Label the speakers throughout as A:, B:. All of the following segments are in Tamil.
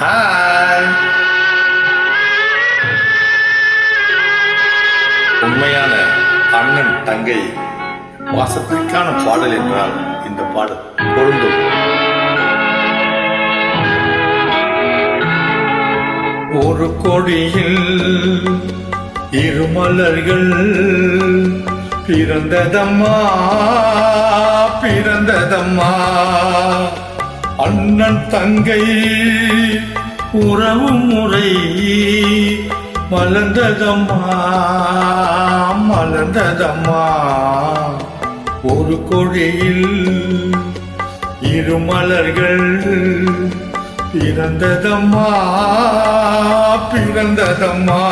A: ஹாய். உண்மையான அண்ணன் தங்கை வாசத்திற்கான பாடல் என்றால் இந்த பாடல் பொருந்தும். ஒரு கொடியில் இரு மலர்கள் பிறந்ததம்மா பிறந்ததம்மா, அண்ணன் தங்கை உறவு முறை மலர்ந்ததம்மா மலர்ந்ததம்மா. ஒரு கொடியில் இரு மலர்கள் பிறந்ததம்மா பிறந்ததம்மா.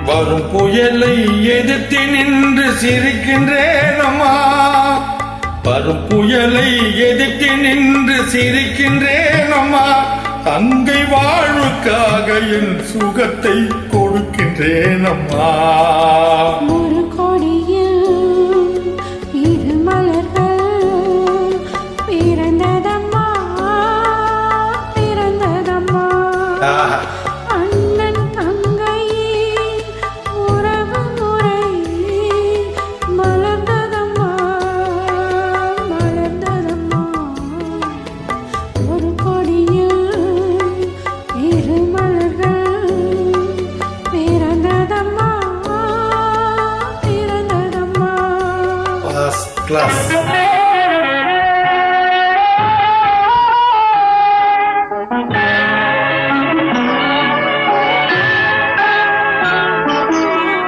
A: வரும் புயலை எதிர்த்து நின்று சிரிக்கின்றேன் அம்மா, வரும் புயலை எதிர்த்து நின்று சிரிக்கின்றேன் அம்மா. தங்கை வாழ்வுக்காக என் சுகத்தை கொடுக்கின்றேன் அம்மா.
B: ஒரு கொடியில் இரு மலர்கள் பிறந்ததம்மா பிறந்ததம்மா, அண்ணன் தங்கை உறவு முறை மலர்ந்ததம்மா மலர்ந்ததம்மா. ஒரு கொடியில் இரு மலர்கள் பிறந்ததம்மா பிறந்ததம்மா.
A: First class.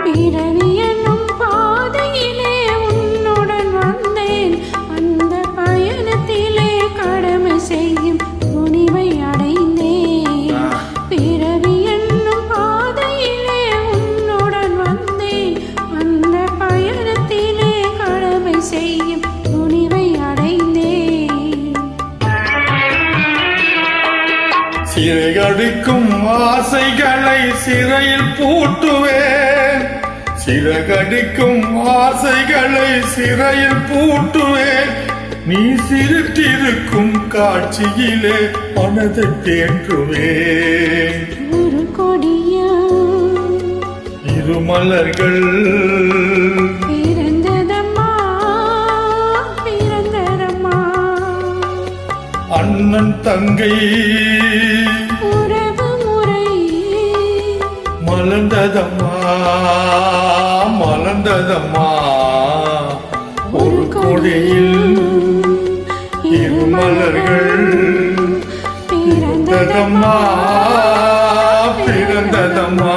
B: பிறவி என்னும் பாதையிலே உன்னுடன் வந்தேன், அந்த பயணத்திலே கடமை செய்யும் துணிவை அடைந்தேன். பிறவி என்னும் பாதையிலே உன்னுடன் வந்தேன், அந்த பயணத்திலே கடமை செய்யும் துணிவை அடைந்தேன்.
A: சிறகடிக்கும் ஆசைகளை சிறையில் பூட்டுவேன், சிறகடிக்கும் ஆசைகளை சிறையில் பூட்டுவேன். நீ சிரித்திருக்கும் காட்சியிலே மனதை தேற்றுவேன்.
B: ஒரு கொடியில்
A: இரு மலர்கள்
B: பிறந்ததம்மா பிறந்ததம்மா,
A: அண்ணன் தங்கை
B: உறவு முறை
A: மலர்ந்ததம்மா மலர்ந்ததம்மா. ஒரு கொடியில் இரு மலர்கள் பிறந்ததம்மா பிறந்ததம்மா.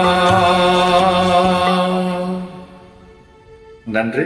A: நன்றி.